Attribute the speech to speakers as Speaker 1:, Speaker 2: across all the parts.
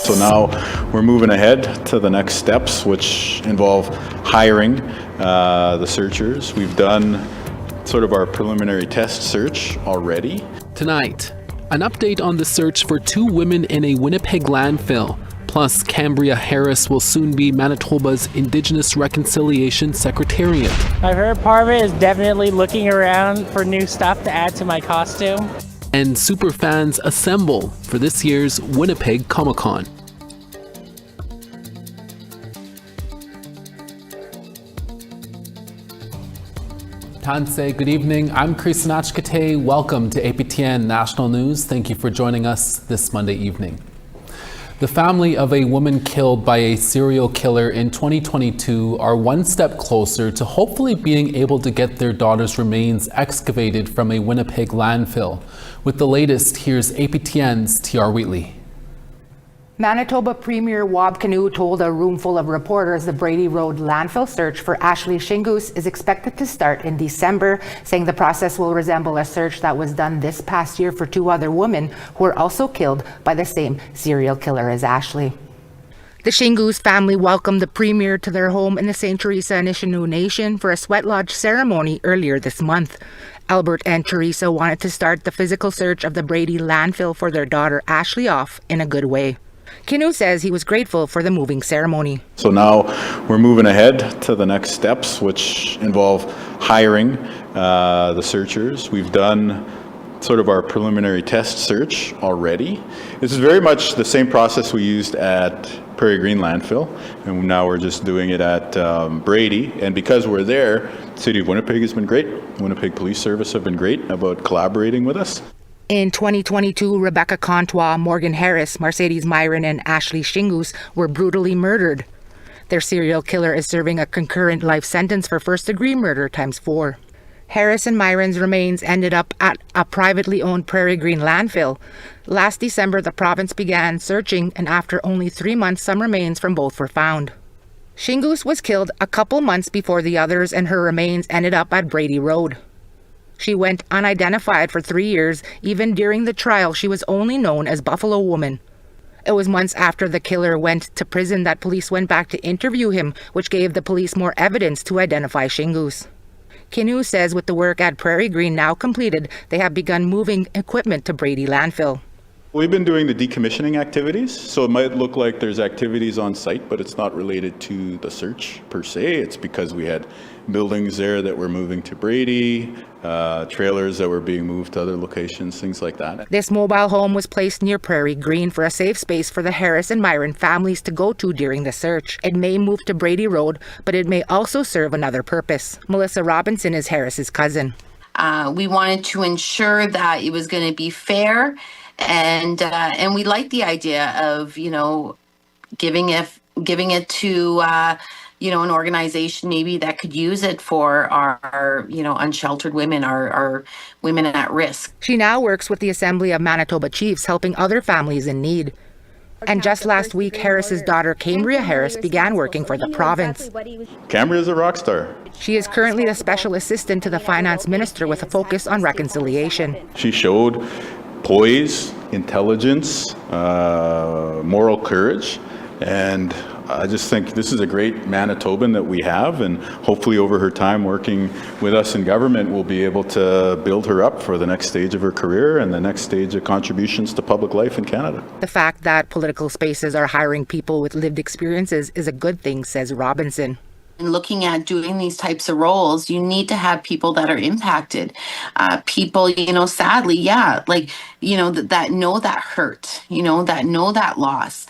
Speaker 1: So now we're moving ahead to the next steps, which involve hiring the searchers. We've done sort of our preliminary test search already.
Speaker 2: Tonight, an update on the search for 2 women in a Winnipeg landfill. Plus, Cambria Harris will soon be Manitoba's Indigenous Reconciliation Secretariat.
Speaker 3: I've heard part of it is definitely looking around for new stuff to add to my costume.
Speaker 2: And superfans assemble for this year's Winnipeg Comic-Con. Tanse, good evening. I'm Chris Nachkate. Welcome to APTN National News. Thank you for joining us this Monday evening. The family of a woman killed by a serial killer in 2022 are one step closer to hopefully being able to get their daughter's remains excavated from a Winnipeg landfill. With the latest, here's APTN's TR Wheatley.
Speaker 4: Manitoba Premier Wab Kinew told a room full of reporters the Brady Road landfill search for Ashley Shingoose is expected to start in December, saying the process will resemble a search that was done this past year for 2 other women who were also killed by the same serial killer as Ashley. The Shingoose family welcomed the Premier to their home in the St. Teresa Anishinaabe Nation for a sweat lodge ceremony earlier this month. Albert and Teresa wanted to start the physical search of the Brady landfill for their daughter Ashley off in a good way. Kinew says he was grateful for the moving ceremony.
Speaker 1: So now we're moving ahead to the next steps, which involve hiring the searchers. We've done sort of our preliminary test search already. This is very much the same process we used at Prairie Green Landfill, and now we're just doing it at Brady. And because we're there, the City of Winnipeg has been great. Winnipeg Police Service have been great about collaborating with us.
Speaker 4: In 2022, Rebecca Contois, Morgan Harris, Mercedes Myron, and Ashley Shingoose were brutally murdered. Their serial killer is serving a concurrent life sentence for first-degree murder ×4. Harris and Myron's remains ended up at a privately owned Prairie Green landfill. Last December, the province began searching, and after only 3 months, some remains from both were found. Shingoose was killed a couple months before the others, and her remains ended up at Brady Road. She went unidentified for 3 years. Even during the trial, she was only known as Buffalo Woman. It was months after the killer went to prison that police went back to interview him, which gave the police more evidence to identify Shingoose. Kinew says with the work at Prairie Green now completed, they have begun moving equipment to Brady landfill.
Speaker 1: We've been doing the decommissioning activities, so it might look like there's activities on site, but it's not related to the search per se. It's because we had buildings there that were moving to Brady, trailers that were being moved to other locations, things like that.
Speaker 4: This mobile home was placed near Prairie Green for a safe space for the Harris and Myron families to go to during the search. It may move to Brady Road, but it may also serve another purpose. Melissa Robinson is Harris's cousin.
Speaker 5: We wanted to ensure that it was going to be fair, and we liked the idea of, giving it to an organization maybe that could use it for our unsheltered women, our women at risk.
Speaker 4: She now works with the Assembly of Manitoba Chiefs, helping other families in need. And just last week, Harris's daughter, Cambria Harris, began working for the province.
Speaker 1: Cambria's a rock star.
Speaker 4: She is currently the special assistant to the finance minister with a focus on reconciliation.
Speaker 1: She showed poise, intelligence, moral courage, and I just think this is a great Manitoban that we have, and hopefully over her time working with us in government, we'll be able to build her up for the next stage of her career and the next stage of contributions to public life in Canada.
Speaker 4: The fact that political spaces are hiring people with lived experiences is a good thing, says Robinson.
Speaker 5: And looking at doing these types of roles, you need to have people that are impacted. People, sadly, that know that hurt, that know that loss.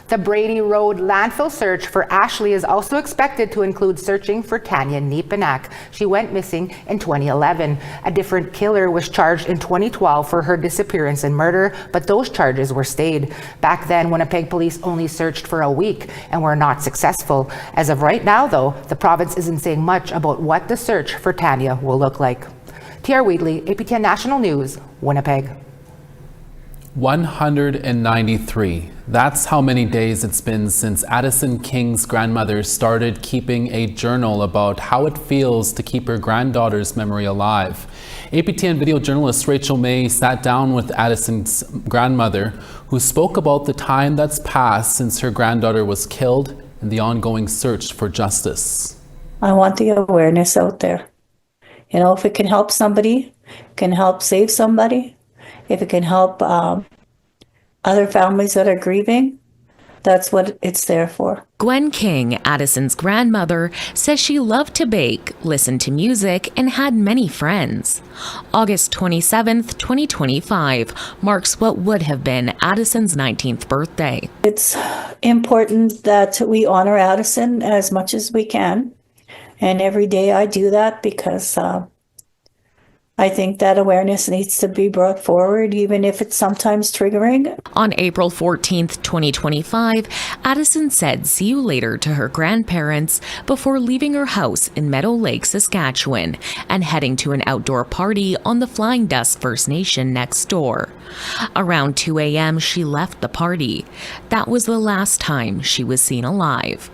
Speaker 4: The Brady Road landfill search for Ashley is also expected to include searching for Tanya Nepanak. She went missing in 2011. A different killer was charged in 2012 for her disappearance and murder, but those charges were stayed. Back then, Winnipeg police only searched for a week and were not successful. As of right now, though, the province isn't saying much about what the search for Tanya will look like. TR Wheatley, APTN National News, Winnipeg.
Speaker 2: 193. That's how many days it's been since Adyson King's grandmother started keeping a journal about how it feels to keep her granddaughter's memory alive. APTN video journalist Rachel May sat down with Addison's grandmother, who spoke about the time that's passed since her granddaughter was killed and the ongoing search for justice.
Speaker 6: I want the awareness out there. You know, if it can help somebody, can help save somebody, if it can help other families that are grieving, that's what it's there for.
Speaker 7: Gwen King, Addison's grandmother, says she loved to bake, listen to music, and had many friends. August 27th, 2025 marks what would have been Addison's 19th birthday.
Speaker 6: It's important that we honor Addison as much as we can. And every day I do that because I think that awareness needs to be brought forward, even if it's sometimes triggering.
Speaker 7: On April 14th, 2025, Addison said see you later to her grandparents before leaving her house in Meadow Lake, Saskatchewan, and heading to an outdoor party on the Flying Dust First Nation next door. Around 2 a.m., she left the party. That was the last time she was seen alive.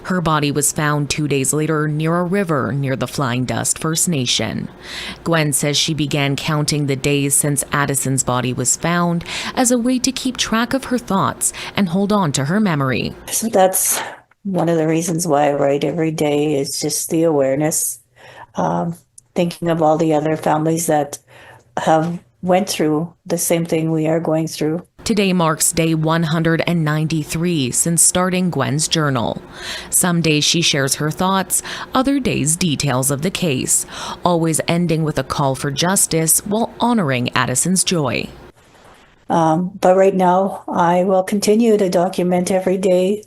Speaker 7: Her body was found 2 days later near a river near the Flying Dust First Nation. Gwen says she began counting the days since Addison's body was found as a way to keep track of her thoughts and hold on to her memory.
Speaker 6: So that's one of the reasons why I write every day, is just the awareness, thinking of all the other families that have went through the same thing we are going through.
Speaker 7: Today marks day 193 since starting Gwen's journal. Some days she shares her thoughts, other days details of the case, always ending with a call for justice while honoring Addison's joy.
Speaker 6: But right now, I will continue to document every day,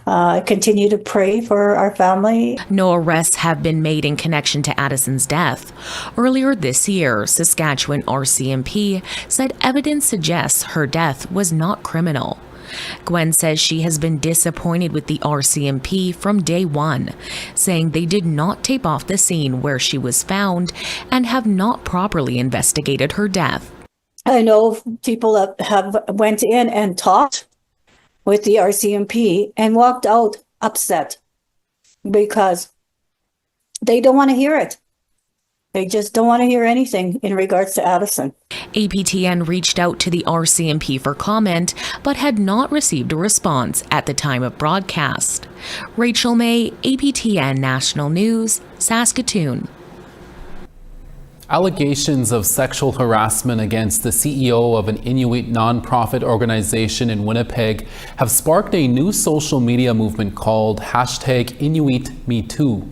Speaker 6: continue to pray for our family.
Speaker 7: No arrests have been made in connection to Addison's death. Earlier this year, Saskatchewan RCMP said evidence suggests her death was not criminal. Gwen says she has been disappointed with the RCMP from day one, saying they did not tape off the scene where she was found and have not properly investigated her death.
Speaker 6: I know people that have went in and talked with the RCMP and walked out upset because they don't want to hear it. They just don't want to hear anything in regards to Addison.
Speaker 7: APTN reached out to the RCMP for comment, but had not received a response at the time of broadcast. Rachel May, APTN National News, Saskatoon.
Speaker 2: Allegations of sexual harassment against the CEO of an Inuit nonprofit organization in Winnipeg have sparked a new social media movement called #InuitMeToo.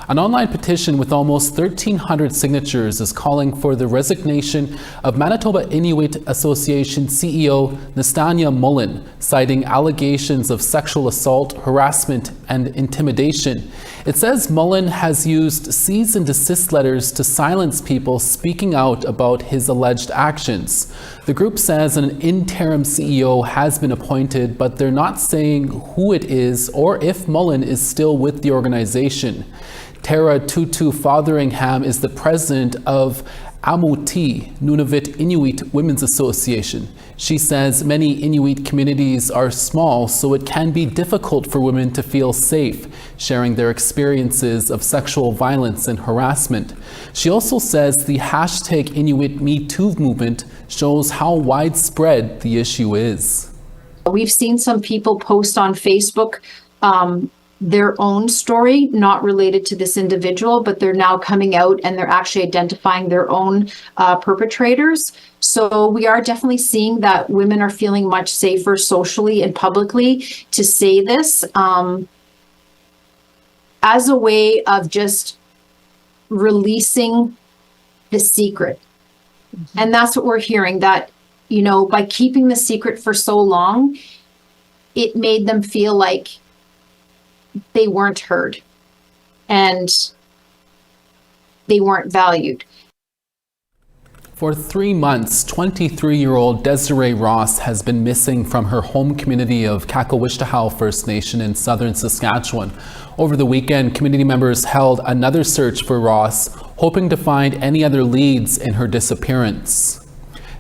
Speaker 2: An online petition with almost 1,300 signatures is calling for the resignation of Manitoba Inuit Association CEO Nastanya Mullen, citing allegations of sexual assault, harassment, and intimidation. It says Mullen has used cease and desist letters to silence people speaking out about his alleged actions. The group says an interim CEO has been appointed, but they're not saying who it is or if Mullen is still with the organization. Tara Tutu Fotheringham is the president of Amuti, Nunavut Inuit Women's Association. She says many Inuit communities are small, so it can be difficult for women to feel safe sharing their experiences of sexual violence and harassment. She also says the #InuitMeToo movement shows how widespread the issue is.
Speaker 8: We've seen some people post on Facebook their own story, not related to this individual, but they're now coming out and they're actually identifying their own perpetrators. So we are definitely seeing that women are feeling much safer socially and publicly to say this as a way of just releasing the secret. And that's what we're hearing, that, you know, by keeping the secret for so long, it made them feel like they weren't heard and they weren't valued.
Speaker 2: For 3 months, 23-year-old Desiree Ross has been missing from her home community of Kakowishtahow First Nation in southern Saskatchewan. Over the weekend, community members held another search for Ross, hoping to find any other leads in her disappearance.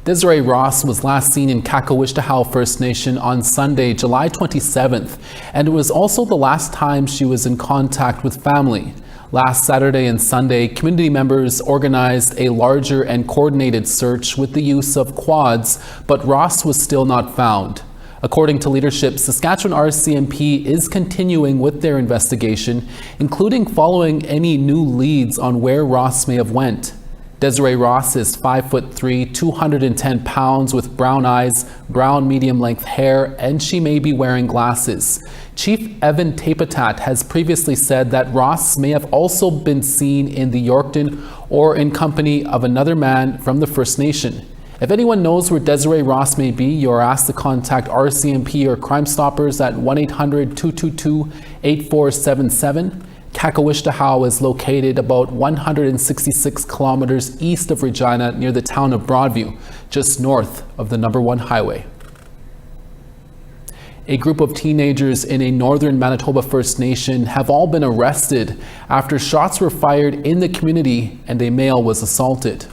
Speaker 2: Desiree Ross was last seen in Kakawishtahow First Nation on Sunday, July 27th, and it was also the last time she was in contact with family. Last Saturday and Sunday, community members organized a larger and coordinated search with the use of quads, but Ross was still not found. According to leadership, Saskatchewan RCMP is continuing with their investigation, including following any new leads on where Ross may have went. Desiree Ross is 5'3", 210 pounds with brown eyes, brown medium-length hair, and she may be wearing glasses. Chief Evan Tapatat has previously said that Ross may have also been seen in the Yorkton or in company of another man from the First Nation. If anyone knows where Desiree Ross may be, you are asked to contact RCMP or Crime Stoppers at 1-800-222-8477. Kakawishtahow is located about 166 kilometers east of Regina near the town of Broadview, just north of the number 1 highway. A group of teenagers in a northern Manitoba First Nation have all been arrested after shots were fired in the community and a male was assaulted.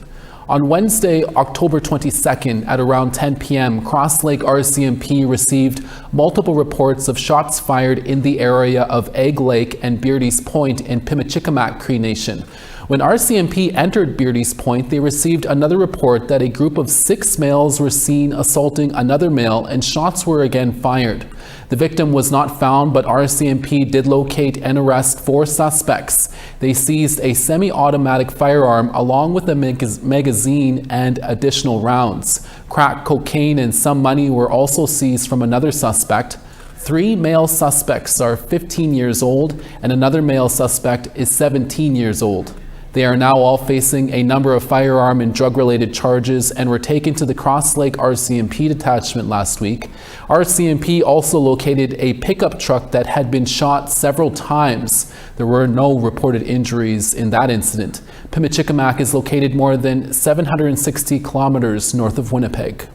Speaker 2: On Wednesday, October 22nd at around 10 p.m., Cross Lake RCMP received multiple reports of shots fired in the area of Egg Lake and Beardy's Point in Pimichikamak Cree Nation. When RCMP entered Beardy's Point, they received another report that a group of 6 males were seen assaulting another male and shots were again fired. The victim was not found, but RCMP did locate and arrest 4 suspects. They seized a semi-automatic firearm along with a magazine and additional rounds. Crack cocaine and some money were also seized from another suspect. 3 male suspects are 15 years old and another male suspect is 17 years old. They are now all facing a number of firearm and drug-related charges and were taken to the Cross Lake RCMP detachment last week. RCMP also located a pickup truck that had been shot several times. There were no reported injuries in that incident. Pimichikamak is located more than 760 kilometers north of Winnipeg.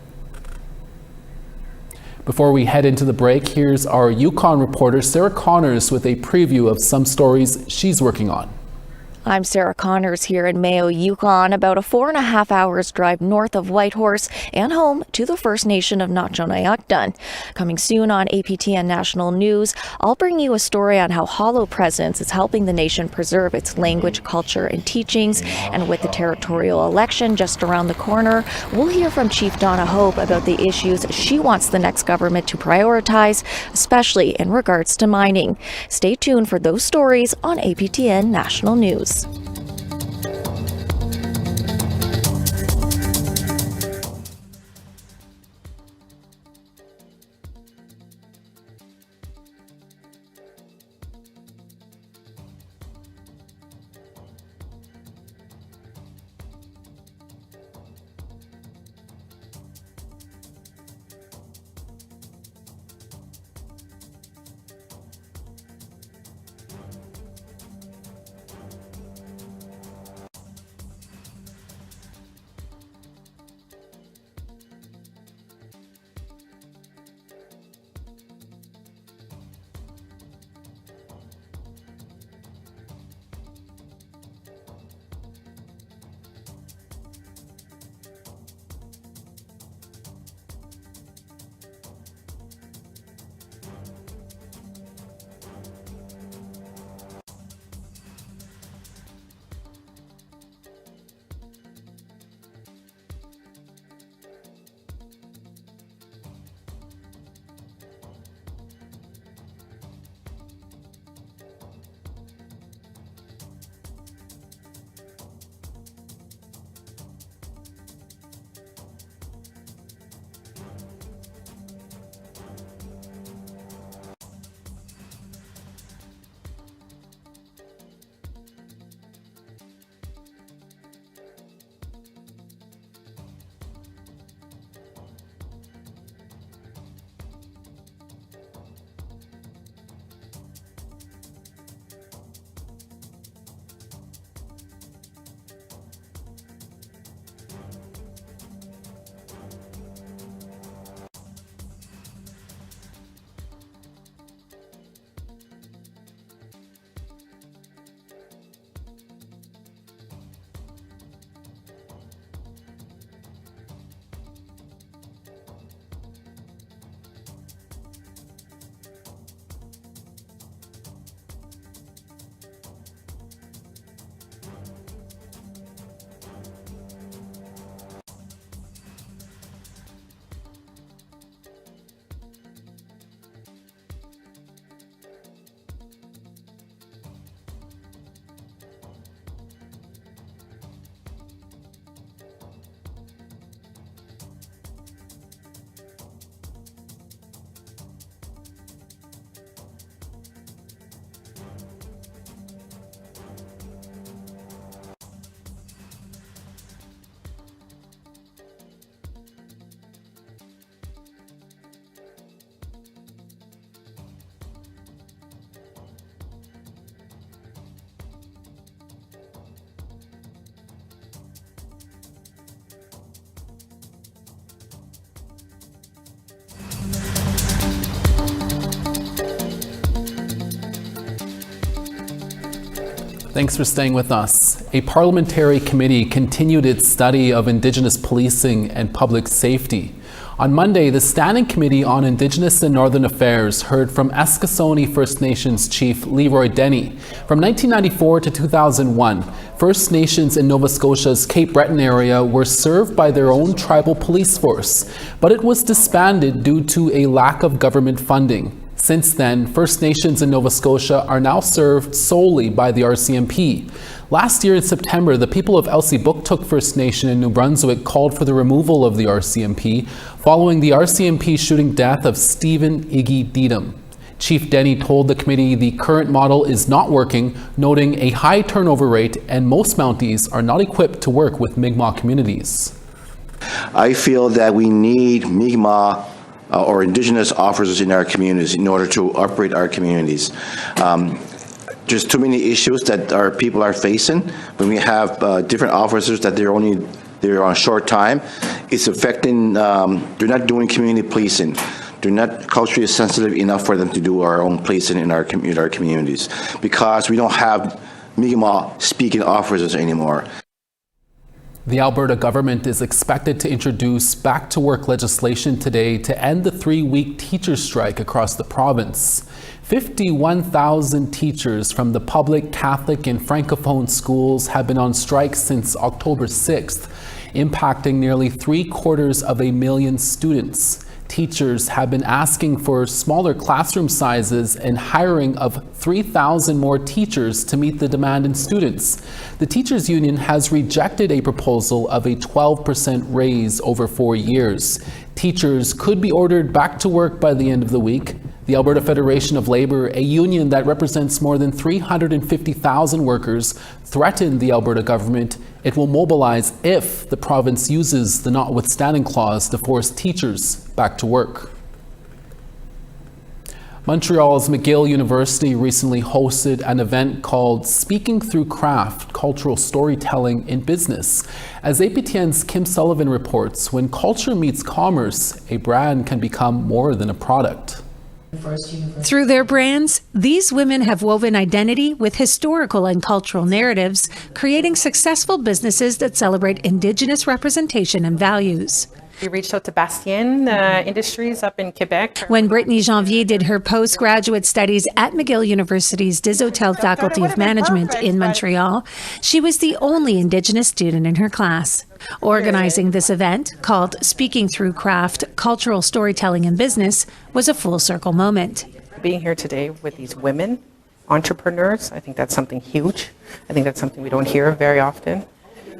Speaker 2: Before we head into the break, here's our Yukon reporter Sarah Connors with a preview of some stories she's working on.
Speaker 9: I'm Sarah Connors here in Mayo, Yukon, about a 4.5 hours drive north of Whitehorse and home to the First Nation of Notchonayakdun. Coming soon on APTN National News, I'll bring you a story on how Hollow Presence is helping the nation preserve its language, culture, and teachings. And with the territorial election just around the corner, we'll hear from Chief Donna Hope about the issues she wants the next government to prioritize, especially in regards to mining. Stay tuned for those stories on APTN National News.
Speaker 2: Thanks for staying with us. A parliamentary committee continued its study of Indigenous policing and public safety. On Monday, the Standing Committee on Indigenous and Northern Affairs heard from Eskasoni First Nations Chief Leroy Denny. From 1994 to 2001, First Nations in Nova Scotia's Cape Breton area were served by their own tribal police force, but it was disbanded due to a lack of government funding. Since then, First Nations in Nova Scotia are now served solely by the RCMP. Last year in September, the people of Elsipogtog First Nation in New Brunswick called for the removal of the RCMP following the RCMP shooting death of Stephen Iggy Dedham. Chief Denny told the committee the current model is not working, noting a high turnover rate and most Mounties are not equipped to work with Mi'kmaq communities.
Speaker 10: I feel that we need Mi'kmaq or Indigenous officers in our communities in order to operate our communities. Just too many issues that our people are facing. When we have different officers that they're on a short time, it's affecting, they're not doing community policing. They're not culturally sensitive enough for them to do our own policing in our communities because we don't have Mi'kmaq speaking officers anymore.
Speaker 2: The Alberta government is expected to introduce back-to-work legislation today to end the 3-week teacher strike across the province. 51,000 teachers from the public, Catholic, and Francophone schools have been on strike since October 6th, impacting nearly 750,000 students. Teachers have been asking for smaller classroom sizes and hiring of 3,000 more teachers to meet the demand in students. The Teachers Union has rejected a proposal of a 12% raise over 4 years. Teachers could be ordered back to work by the end of the week. The Alberta Federation of Labour, a union that represents more than 350,000 workers, threatened the Alberta government it will mobilize if the province uses the notwithstanding clause to force teachers back to work. Montreal's McGill University recently hosted an event called Speaking Through Craft, Cultural Storytelling in Business. As APTN's Kim Sullivan reports, when culture meets commerce, a brand can become more than a product.
Speaker 11: Through their brands, these women have woven identity with historical and cultural narratives, creating successful businesses that celebrate Indigenous representation and values.
Speaker 12: We reached out to Bastien Industries up in Quebec.
Speaker 11: When Brittany Janvier did her postgraduate studies at McGill University's Dishotel Faculty of Management in Montreal, she was the only Indigenous student in her class. Organizing this event, called Speaking Through Craft, Cultural Storytelling in Business, was a full circle moment.
Speaker 12: Being here today with these women, entrepreneurs, I think that's something huge. I think that's something we don't hear very often.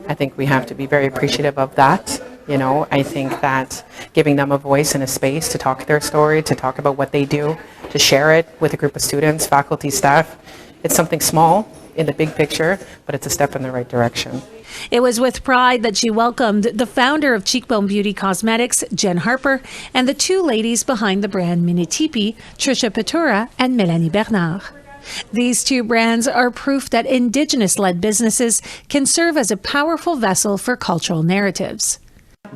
Speaker 12: I think we have to be very appreciative of that. You know, I think that giving them a voice and a space to talk their story, to talk about what they do, to share it with a group of students, faculty, staff, it's something small in the big picture, but it's a step in the right direction.
Speaker 11: It was with pride that she welcomed the founder of Cheekbone Beauty Cosmetics, Jen Harper, and the two ladies behind the brand Minitipi, Trisha Patura and Melanie Bernard. These two brands are proof that Indigenous-led businesses can serve as a powerful vessel for cultural narratives.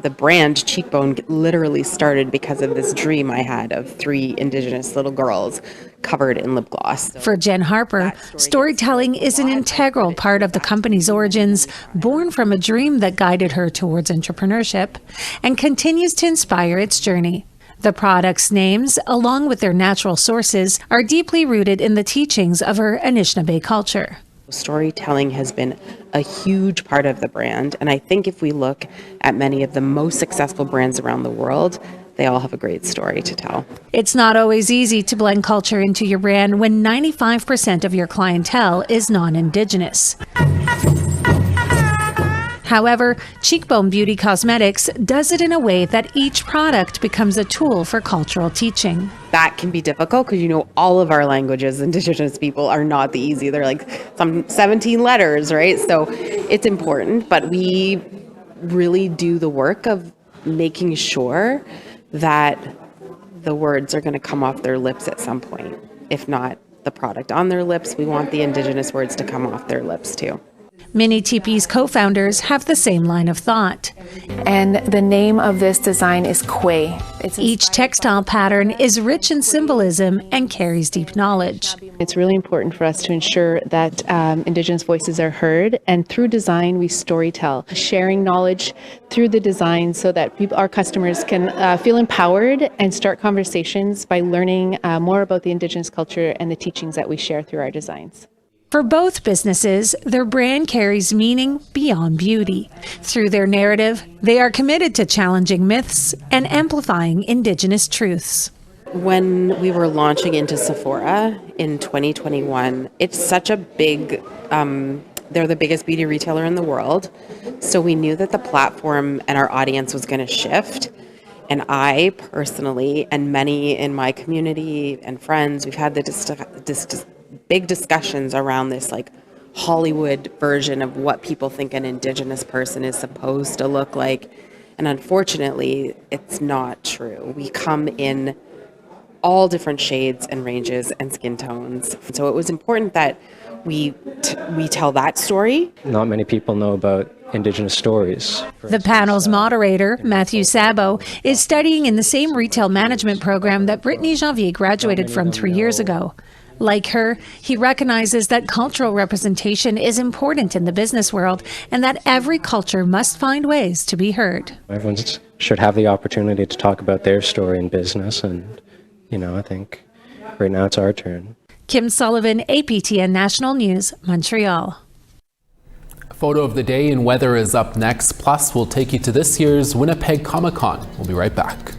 Speaker 13: The brand Cheekbone literally started because of this dream I had of 3 Indigenous little girls covered in lip gloss.
Speaker 11: For Jen Harper, storytelling is an integral part of the company's origins, born from a dream that guided her towards entrepreneurship and continues to inspire its journey. The products' names, along with their natural sources, are deeply rooted in the teachings of her Anishinaabe culture.
Speaker 13: Storytelling has been a huge part of the brand, and I think if we look at many of the most successful brands around the world, they all have a great story to tell.
Speaker 11: It's not always easy to blend culture into your brand when 95% of your clientele is non-Indigenous. However, Cheekbone Beauty Cosmetics does it in a way that each product becomes a tool for cultural teaching.
Speaker 13: That can be difficult because, you know, all of our languages, Indigenous people, are not the easy. They're like some 17 letters, right? So it's important, but we really do the work of making sure that the words are going to come off their lips at some point. If not the product on their lips, we want the Indigenous words to come off their lips too.
Speaker 11: Miniteepe's co-founders have the same line of thought.
Speaker 14: And the name of this design is Kwe.
Speaker 11: Each textile pattern is rich in symbolism and carries deep knowledge.
Speaker 13: It's really important for us to ensure that Indigenous voices are heard, and through design we storytell, sharing knowledge through the design so that our customers can feel empowered and start conversations by learning more about the Indigenous culture and the teachings that we share through our designs.
Speaker 11: For both businesses, their brand carries meaning beyond beauty. Through their narrative, they are committed to challenging myths and amplifying Indigenous truths.
Speaker 13: When we were launching into Sephora in 2021, it's such a big, they're the biggest beauty retailer in the world. So we knew that the platform and our audience was going to shift. And I personally, and many in my community and friends, we've had the big discussions around this like Hollywood version of what people think an Indigenous person is supposed to look like. And unfortunately, it's not true. We come in all different shades and ranges and skin tones. So it was important that we tell that story.
Speaker 15: Not many people know about Indigenous stories.
Speaker 11: The panel's moderator, Matthew Sabo, is studying in the same retail management program that Brittany Janvier graduated from 3 years ago. Like her, he recognizes that cultural representation is important in the business world and that every culture must find ways to be heard.
Speaker 15: Everyone should have the opportunity to talk about their story in business, and, I think right now it's our turn.
Speaker 11: Kim Sullivan, APTN National News, Montreal.
Speaker 2: Photo of the day and weather is up next. Plus, we'll take you to this year's Winnipeg Comic-Con. We'll be right back.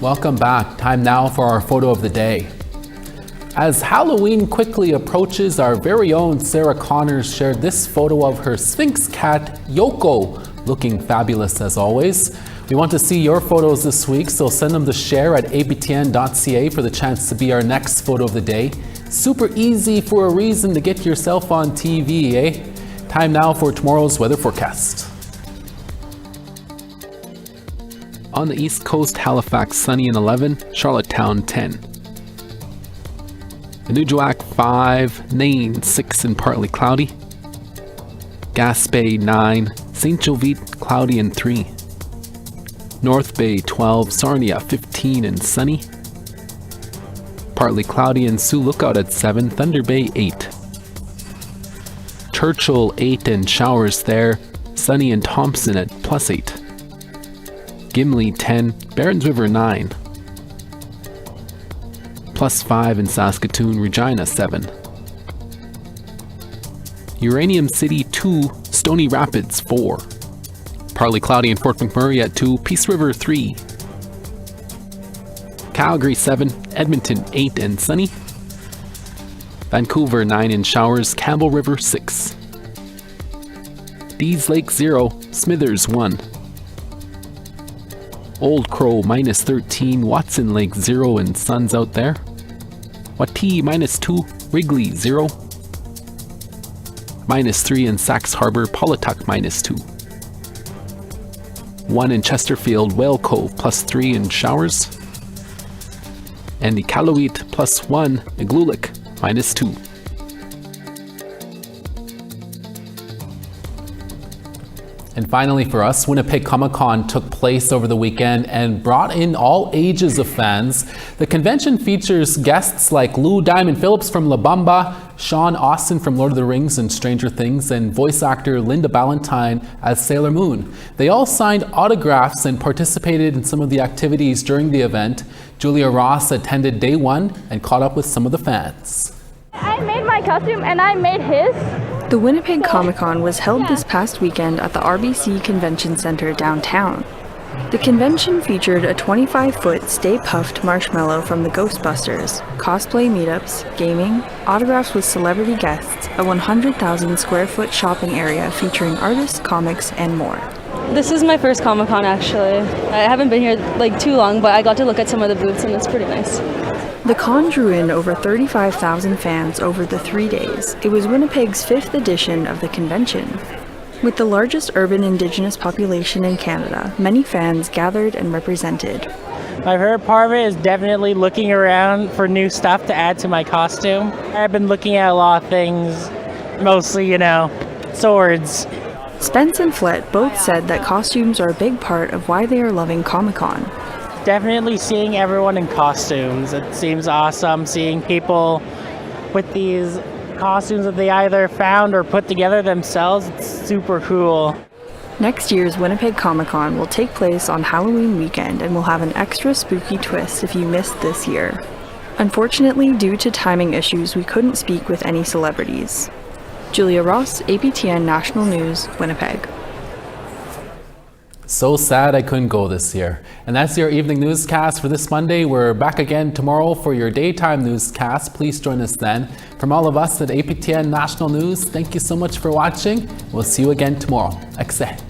Speaker 2: Welcome back. Time now for our photo of the day. As Halloween quickly approaches, our very own Sarah Connors shared this photo of her Sphinx cat, Yoko, looking fabulous as always. We want to see your photos this week, so send them to share at aptn.ca for the chance to be our next photo of the day. Super easy for a reason to get yourself on TV, eh? Time now for tomorrow's weather forecast. On the East Coast, Halifax sunny and 11, Charlottetown 10. Inujuak 5, Nain 6 and partly cloudy. Gaspé 9, St. Jovite cloudy and 3. North Bay 12, Sarnia 15 and sunny. Partly cloudy in Sioux Lookout at 7, Thunder Bay 8. Churchill 8 and showers there, sunny in Thompson at +8. Gimli 10, Barons River 9. +5 in Saskatoon, Regina 7. Uranium City 2, Stony Rapids 4. Partly cloudy in Fort McMurray at 2, Peace River 3. Calgary 7, Edmonton 8 and sunny. Vancouver 9 in showers, Campbell River 6. Dees Lake 0, Smithers 1. Old Crow -13, Watson Lake 0 and suns out there. Watee -2, Wrigley 0. -3 in Sax Harbor, Polituck -2. 1 in Chesterfield, Whale Cove +3 in showers. And Iqaluit +1, Igloolik -2. And finally for us, Winnipeg Comic-Con took place over the weekend and brought in all ages of fans. The convention features guests like Lou Diamond Phillips from La Bamba, Sean Austin from Lord of the Rings and Stranger Things, and voice actor Linda Ballantyne as Sailor Moon. They all signed autographs and participated in some of the activities during the event. Julia Ross attended day 1 and caught up with some of the fans.
Speaker 16: I made my costume and I made his.
Speaker 17: The Winnipeg Comic-Con was held this past weekend at the RBC Convention Center downtown. The convention featured a 25-foot Stay Puft marshmallow from the Ghostbusters, cosplay meetups, gaming, autographs with celebrity guests, a 100,000 square foot shopping area featuring artists, comics, and more.
Speaker 16: This is my first Comic-Con actually. I haven't been here like too long, but I got to look at some of the booths and it's pretty nice.
Speaker 17: The con drew in over 35,000 fans over the 3 days. It was Winnipeg's 5th edition of the convention. With the largest urban Indigenous population in Canada, many fans gathered and represented.
Speaker 3: My favorite part of it is definitely looking around for new stuff to add to my costume. I've been looking at a lot of things, mostly, swords.
Speaker 17: Spence and Flett both said that costumes are a big part of why they are loving Comic-Con.
Speaker 3: Definitely seeing everyone in costumes. It seems awesome seeing people with these costumes that they either found or put together themselves. It's super cool.
Speaker 17: Next year's Winnipeg Comic-Con will take place on Halloween weekend and will have an extra spooky twist if you missed this year. Unfortunately, due to timing issues, we couldn't speak with any celebrities. Julia Ross, APTN National News, Winnipeg.
Speaker 2: So sad I couldn't go this year. And that's your evening newscast for this Monday. We're back again tomorrow for your daytime newscast. Please join us then. From all of us at APTN National News, thank you so much for watching. We'll see you again tomorrow. Excellent.